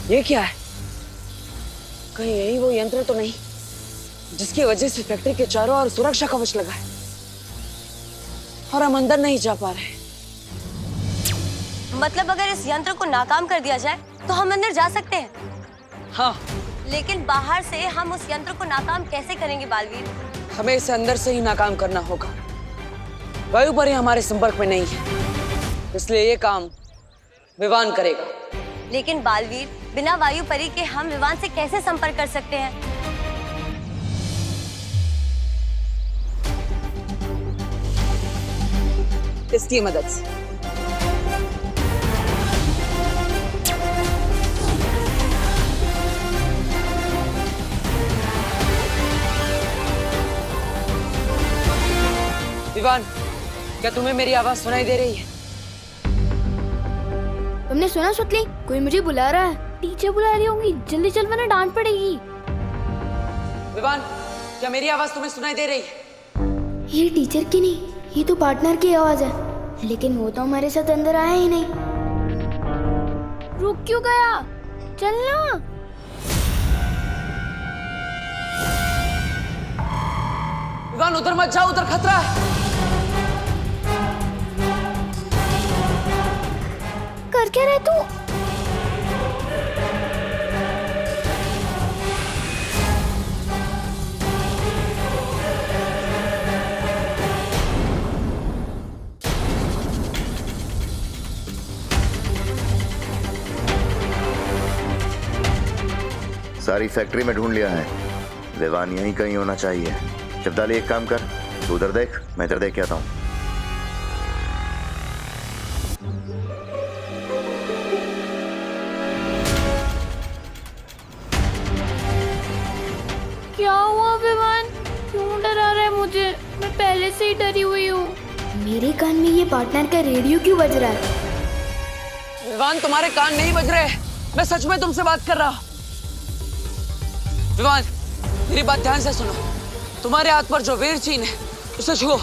ये क्या है? कहीं यही वो यंत्र तो नहीं जिसकी वजह से फैक्ट्री के चारों ओर सुरक्षा कवच लगा है और हम अंदर नहीं जा पा रहे। मतलब अगर इस यंत्र को नाकाम कर दिया जाए तो हम अंदर जा सकते हैं? हाँ। लेकिन बाहर से हम उस यंत्र को नाकाम कैसे करेंगे बालवीर? हमें इसे अंदर से ही नाकाम करना होगा। वायु परी हमारे संपर्क में नहीं है, इसलिए ये काम विवान करेगा। लेकिन बालवीर, बिना वायु परी के हम विवान से कैसे संपर्क कर सकते हैं? इसकी मदद से। विवान, क्या तुम्हें मेरी आवाज सुनाई दे रही है? तुमने सुना सुतली? कोई मुझे बुला रहा है। टीचर बुला रही होंगी, जल्दी चल वरना डांट पड़ेगी। विवान, क्या मेरी आवाज तुम्हें सुनाई दे रही है? ये टीचर की नहीं, ये तो पार्टनर की आवाज है। लेकिन वो तो हमारे साथ अंदर आया ही नहीं। रुक क्यों गया? चलना। विवान, उधर मत जाओ, उधर खतरा है। कर क्या रहे तू? सारी फैक्ट्री में ढूंढ लिया है, विवान यहीं कहीं होना चाहिए। शब्दाली, एक काम कर, तू उधर देख, मैं इधर देख के आता हूँ। क्या हुआ विवान? क्यों डरा रहा है मुझे? मैं पहले से ही डरी हुई हूँ। मेरे कान में ये पार्टनर का रेडियो क्यों बज रहा है? विवान, तुम्हारे कान नहीं बज रहे। मैं सच में तुमसे बात कर रहा। विवान, मेरी बात ध्यान से सुनो। तुम्हारे हाथ पर जो वीर चिन्ह है उसे छुओ।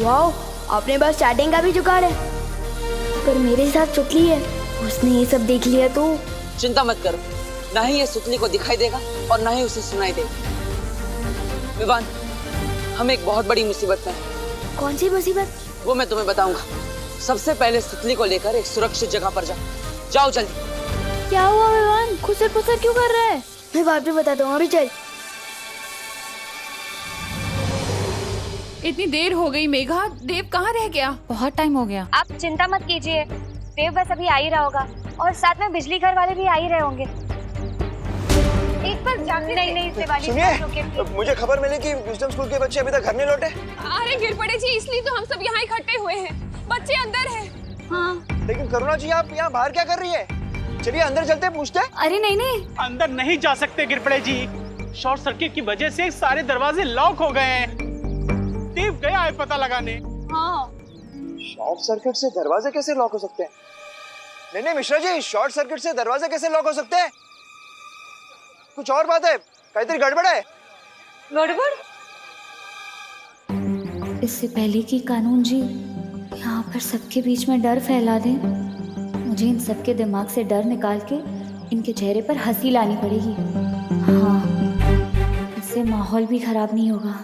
वाओ, आपने बस चैटिंग का भी जुगाड़ है। पर मेरे साथ सुतली है, उसने ये सब देख लिया तो। चिंता मत करो, ना ही ये सुतली को दिखाई देगा और ना ही उसे सुनाई देगा। विवान, हम एक बहुत बड़ी मुसीबत में हैं। कौन सी मुसीबत? वो मैं तुम्हें बताऊंगा। सबसे पहले सुतली को लेकर एक सुरक्षित जगह पर जाओ जल्दी। क्या हुआ विवान? खुसर पुसर क्यों कर रहा है? मैं बाद में बताता हूँ, अभी चल। इतनी देर हो गई मेघा, देव कहाँ रह गया? बहुत टाइम हो गया। आप चिंता मत कीजिए, देव बस अभी आ ही रहा होगा और साथ में बिजली घर वाले भी आ ही रहे होंगे। एक बार जाके नहीं शिवाली, सुनिए, मुझे खबर मिली कि विजडम स्कूल के बच्चे अभी तक घर नहीं लौटे। अरे गिर पड़े जी, इसलिए तो हम सब यहाँ इकट्ठे हुए हैं। बच्चे अंदर हैं। हाँ। लेकिन करुणा जी, आप यहाँ बाहर क्या कर रही है? चलिए अंदर चलते हैं, पूछते हैं। अरे नहीं, अंदर नहीं जा सकते गिरपड़े जी, शॉर्ट सर्किट की वजह से सारे दरवाजे लॉक हो गए हैं। देव गया है पता लगाने। हाँ। शॉर्ट सर्किट से दरवाजे कैसे लॉक हो सकते हैं? नहीं मिश्रा जी, शॉर्ट सर्किट से दरवाजे कैसे लॉक हो सकते हैं? कुछ और बात है, काहीतरी गड़बड़ है। गड़बड़? इससे पहले कि कानून जी यहाँ पर सबके बीच में डर फैला दें, मुझे इन सबके दिमाग से डर निकाल के इनके चेहरे पर हंसी लानी पड़ेगी। हाँ, इससे माहौल भी खराब नहीं होगा।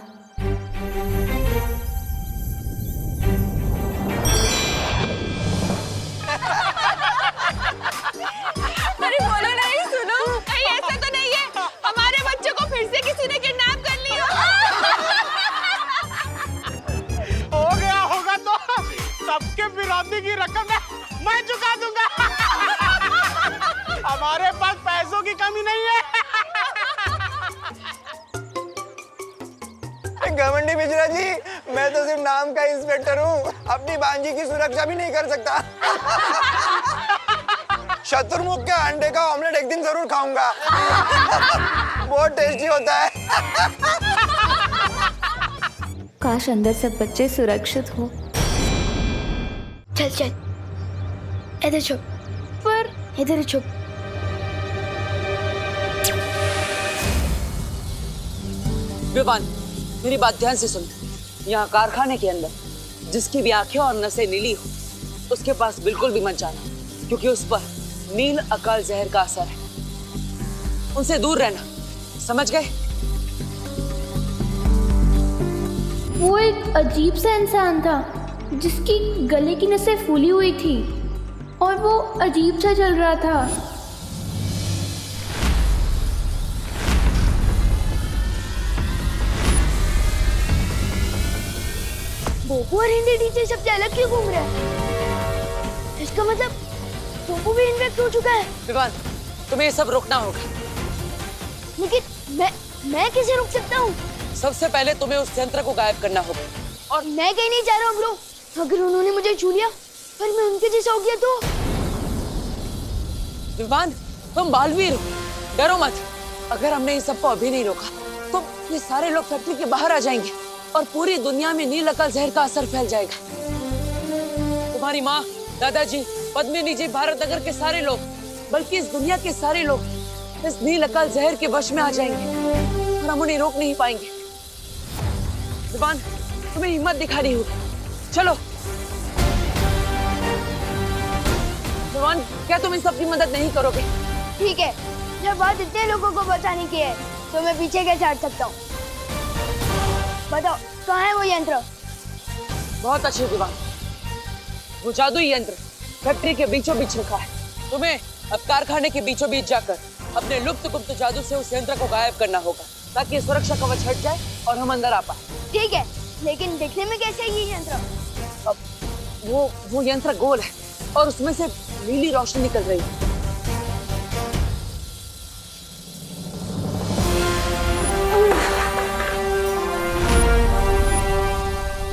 अरे बोलो नहीं, सुनो, कहीं ऐसा तो नहीं है हमारे बच्चों को फिर से किसी ने किडनैप कर लिया? हो गया होगा तो सबके विरोधी की रकम मैं चुका दूंगा। हमारे पास पैसों की कमी नहीं है। घमंडी मिश्रा जी, मैं तो सिर्फ नाम का इंस्पेक्टर हूँ, अपनी बांजी की सुरक्षा भी नहीं कर सकता। शत्रुमुख के अंडे का ऑमलेट एक दिन जरूर खाऊंगा, बहुत टेस्टी होता है। काश अंदर सब बच्चे सुरक्षित हो। चल इधर छुप, पर इधर छुप। विवान, मेरी बात ध्यान से सुनो। यहाँ कारखाने के अंदर जिसकी भी आंखें और नसें नीली हो, उसके पास बिल्कुल भी मत जाना, क्योंकि उस पर नील अकाल जहर का असर है। उनसे दूर रहना, समझ गए? वो एक अजीब सा इंसान था जिसकी गले की नसें फूली हुई थी और वो अजीब सा चल रहा था। बोपू और हिंदी टीचर सबसे अलग क्यों घूम रहा है? इसका मतलब बोपू भी इन्फेक्ट हो चुका है। विवान, तुम्हें ये सब रोकना होगा। लेकिन मैं कैसे रोक सकता हूँ? सबसे पहले तुम्हें उस यंत्र को गायब करना होगा। और मैं कहीं नहीं जा रहा हूँ ब्रो। अगर उन्होंने मुझे छू लिया पर मैं उनके जैसा हो गया तो? विवान, तुम बालवीर हो, डरो मत। अगर हमने इन सबको अभी नहीं रोका तो ये सारे लोग फैक्ट्री के बाहर आ जाएंगे और पूरी दुनिया में नील अकाल जहर का असर फैल जाएगा। तुम्हारी माँ, दादाजी, पद्मिनी जी, भारत नगर के सारे लोग, बल्कि इस दुनिया के सारे लोग इस नील अकाल जहर के वश में आ जाएंगे और हम उन्हें रोक नहीं पाएंगे। विवान, तुम्हें हिम्मत दिखानी होगी। चलो विवान, क्या तुम इन सबकी मदद नहीं करोगे? ठीक है, जब बात इतने लोगों को बचाने की है तो मैं पीछे कैसे हट सकता हूँ? बताओ, कहाँ है वो यंत्र? बहुत अच्छे विवान, वो जादुई यंत्र फैक्ट्री के बीचों बीच रखा है। तुम्हें अब कारखाने के बीचों बीच जाकर अपने लुप्त गुप्त जादू से उस यंत्र को गायब करना होगा, ताकि सुरक्षा कवच हट जाए और हम अंदर आ पाए। ठीक है, लेकिन देखने में कैसे है ये यंत्र? अब वो यंत्र गोल है और उसमें से नीली रोशनी निकल रही है।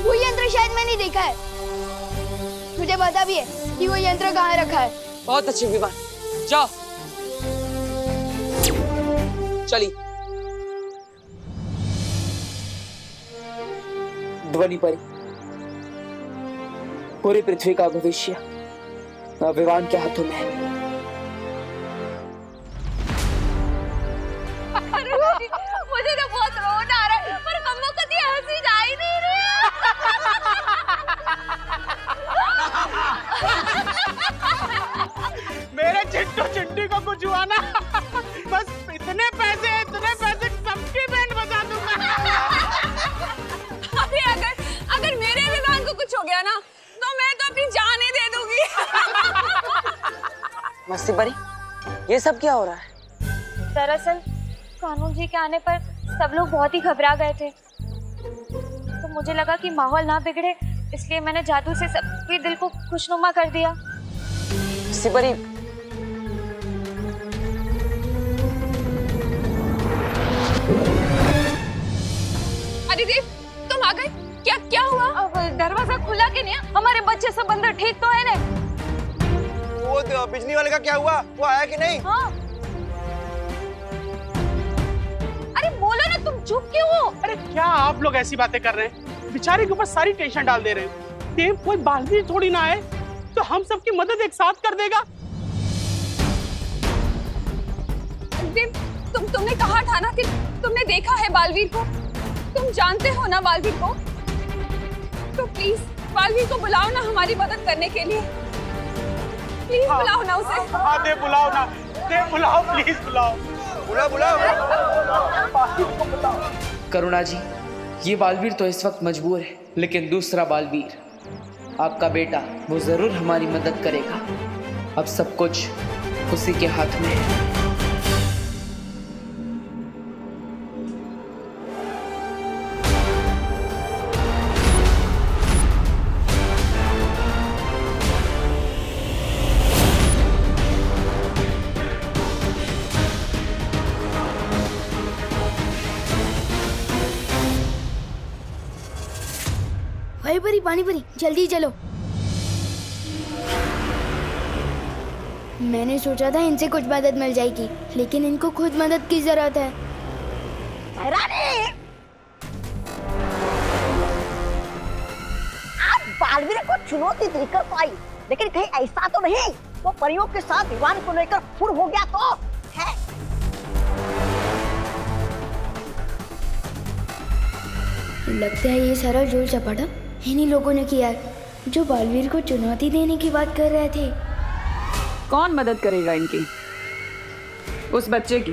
वो यंत्र शायद मैंने देखा है। मुझे पता भी है कि वो यंत्र कहाँ रखा है। बहुत अच्छे विमान, जाओ चलिए। ध्वनि परी, पूरी पृथ्वी का भविष्य विवान के हाथों में है। मुझे तो बहुत रोना आ रहा है, पर मम्मा को तो हंसी जा ही नहीं रही। मेरे चिट्टू चिट्टी को कुछ हुआ ना, दिया ना तो मैं तो अपनी जान ही दे दूंगी। मस्ती परी, ये सब क्या हो रहा है? दरअसल कानून जी के आने पर सब लोग बहुत ही घबरा गए थे, तो मुझे लगा कि माहौल ना बिगड़े, इसलिए मैंने जादू से सबके दिल को खुशनुमा कर दिया। मस्ती परी, अदिति तुम आ गए? क्या क्या हुआ? अब दरवाजा खुला कि नहीं? हमारे बच्चे सब अंदर ठीक तो है ना? वो तो बिजली वाले का क्या हुआ? वो आया कि नहीं? हाँ। अरे बोलो ना, तुम चुप क्यों हो? अरे क्या आप लोग ऐसी बातें कर रहे हैं? बेचारे के ऊपर सारी टेंशन डाल दे रहे हैं। देव कोई बालवीर थोड़ी ना है, तो हम सबकी मदद एक साथ कर देगा। देव, तुमने कहा था ना कि तुमने देखा है बालवीर को, तुम जानते हो ना बालवीर को, तो प्लीज बालवीर को बुलाओ ना हमारी मदद करने के लिए। प्लीज बुलाओ ना उसे। हाँ देव बुलाओ ना, देव बुलाओ, प्लीज बुलाओ, बुलाओ। करुणा जी, ये बालवीर तो इस वक्त मजबूर है, लेकिन दूसरा बालवीर आपका बेटा, वो जरूर हमारी मदद करेगा। अब सब कुछ उसी के हाथ में है। भाई परी, पानी परी, जल्दी चलो। मैंने सोचा था इनसे कुछ मदद मिल जाएगी, लेकिन इनको खुद मदद की जरूरत है। आप बालवीर को चुनौती देकर तो आई, लेकिन कहीं ऐसा तो नहीं वो परियों के साथ विवान को लेकर फुर हो गया तो है? लगता है ये सारा जोर चपाटा इन्हीं लोगों ने किया है, जो बालवीर को चुनौती देने की बात कर रहे थे। कौन मदद करेगा इनकी? उस बच्चे की,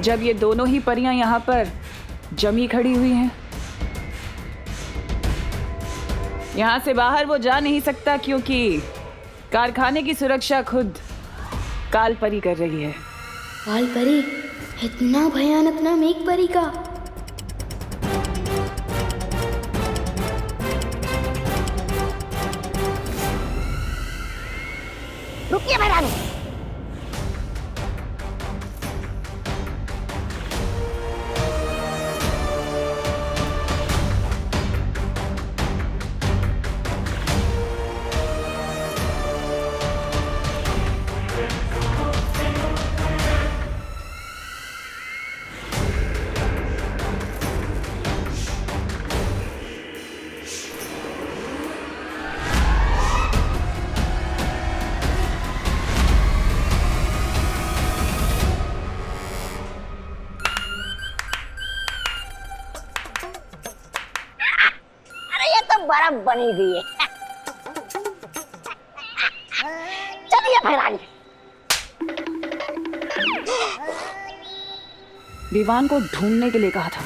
जब ये दोनों ही परियां यहाँ पर जमी खड़ी हुई हैं। यहाँ से बाहर वो जा नहीं सकता, क्योंकि कारखाने की सुरक्षा खुद काल परी कर रही है। काल परी? इतना भयानक नाम एक परी का? रुकिए महारानी, बर्फ बनी हुई है। चलिए महारानी। विवान को ढूंढने के लिए कहा था।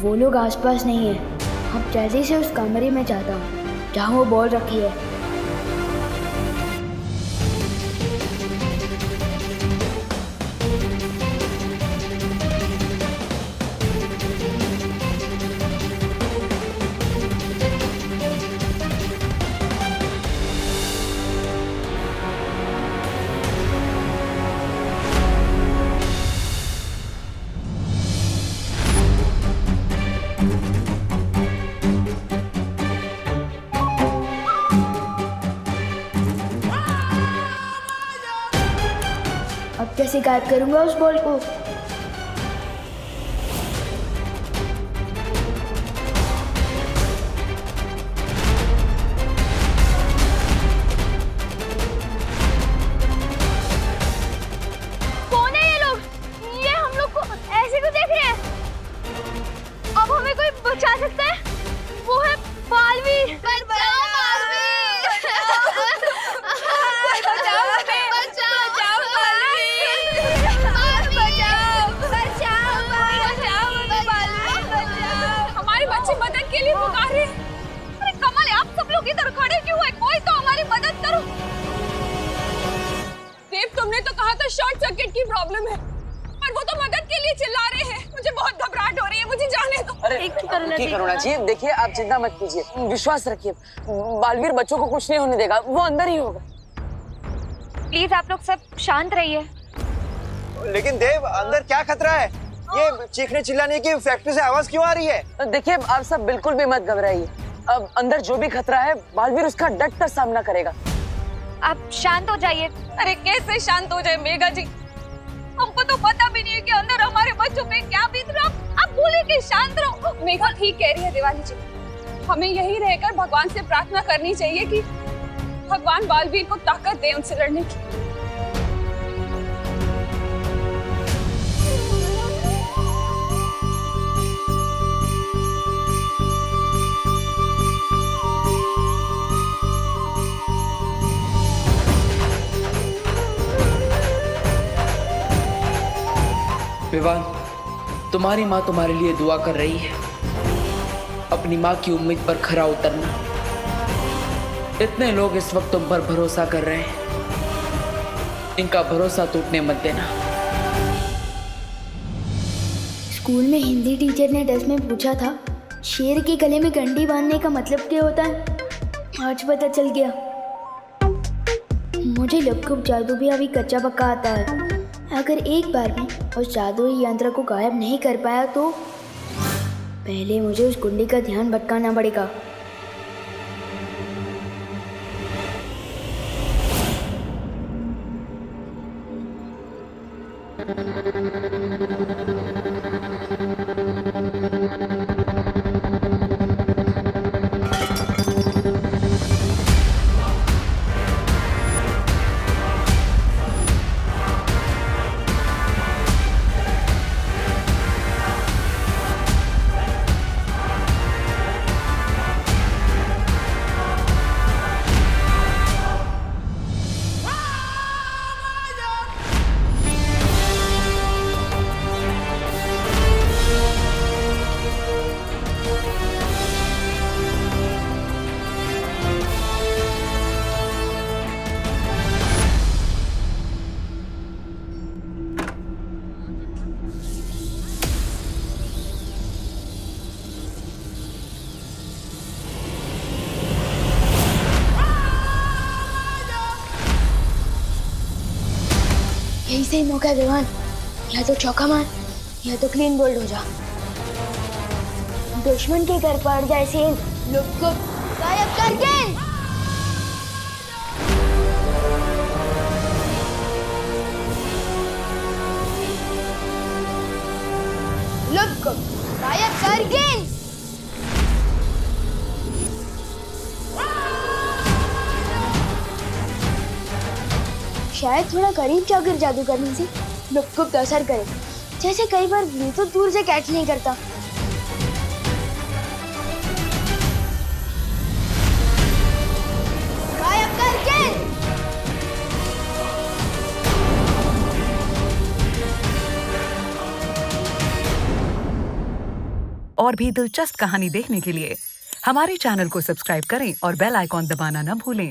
वो लोग आसपास नहीं है। अब जल्दी से उस कमरे में जाता हूँ जहाँ वो बॉल रखी है। अब कैसे गायब करूंगा उस बॉल को? कौन है ये लोग? ये हम लोग को ऐसे क्यों देख रहे हैं? अब हमें कोई यहाँ तो शॉर्ट सर्किट की प्रॉब्लम है, पर वो तो मदद के लिए चिल्ला रहे हैं। मुझे बहुत घबराहट हो रही है, मुझे जाने दो। अरे करुणा जी, देखिए आप चिंता मत कीजिए, विश्वास रखिए, बालवीर बच्चों को कुछ नहीं होने देगा, वो अंदर ही होगा। प्लीज आप लोग सब शांत रहिए। लेकिन देव, अंदर क्या खतरा है? ये चीखने चिल्लाने की फैक्ट्री से आवाज क्यों आ रही है? देखिए आप सब बिल्कुल भी मत घबराइए, अब अंदर जो भी खतरा है बालवीर उसका डट कर सामना करेगा। आप शांत हो जाइए। अरे कैसे शांत हो जाए मेघा जी, हमको तो पता भी नहीं है कि अंदर हमारे बच्चों पे क्या बीत रहा है। आप बोले कि शांत रहो। मेघा ठीक कह रही है दिवाली जी, हमें यही रहकर भगवान से प्रार्थना करनी चाहिए कि भगवान बालवीर को ताकत दे उनसे लड़ने की। विवान, तुम्हारी माँ तुम्हारे लिए दुआ कर रही है। अपनी माँ की उम्मीद पर खरा उतरना। इतने लोग इस वक्त तुम पर भरोसा कर रहे हैं, इनका भरोसा टूटने मत देना। स्कूल में हिंदी टीचर ने टेस्ट में पूछा था, शेर के गले में घंटी बांधने का मतलब क्या होता है? आज पता चल गया। मुझे लपकुप जादू भी अभी कच्चा पक्का आता है। अगर एक बार भी उस जादुई यंत्र को गायब नहीं कर पाया तो पहले मुझे उस गुंडी का ध्यान भटकाना पड़ेगा। यही सही मौका है देवान, या तो चौका मार या तो क्लीन बोल्ड हो जा। दुश्मन के घर पड़ जाए सेन, लुक को गायब करके। लुक को गायब करके। शायद थोड़ा करीब जाकर जादू करने से लुक असर करे, जैसे कई बार तो दूर से कैच नहीं करता। गायब करके। और भी दिलचस्प कहानी देखने के लिए हमारे चैनल को सब्सक्राइब करें और बेल आइकॉन दबाना न भूलें।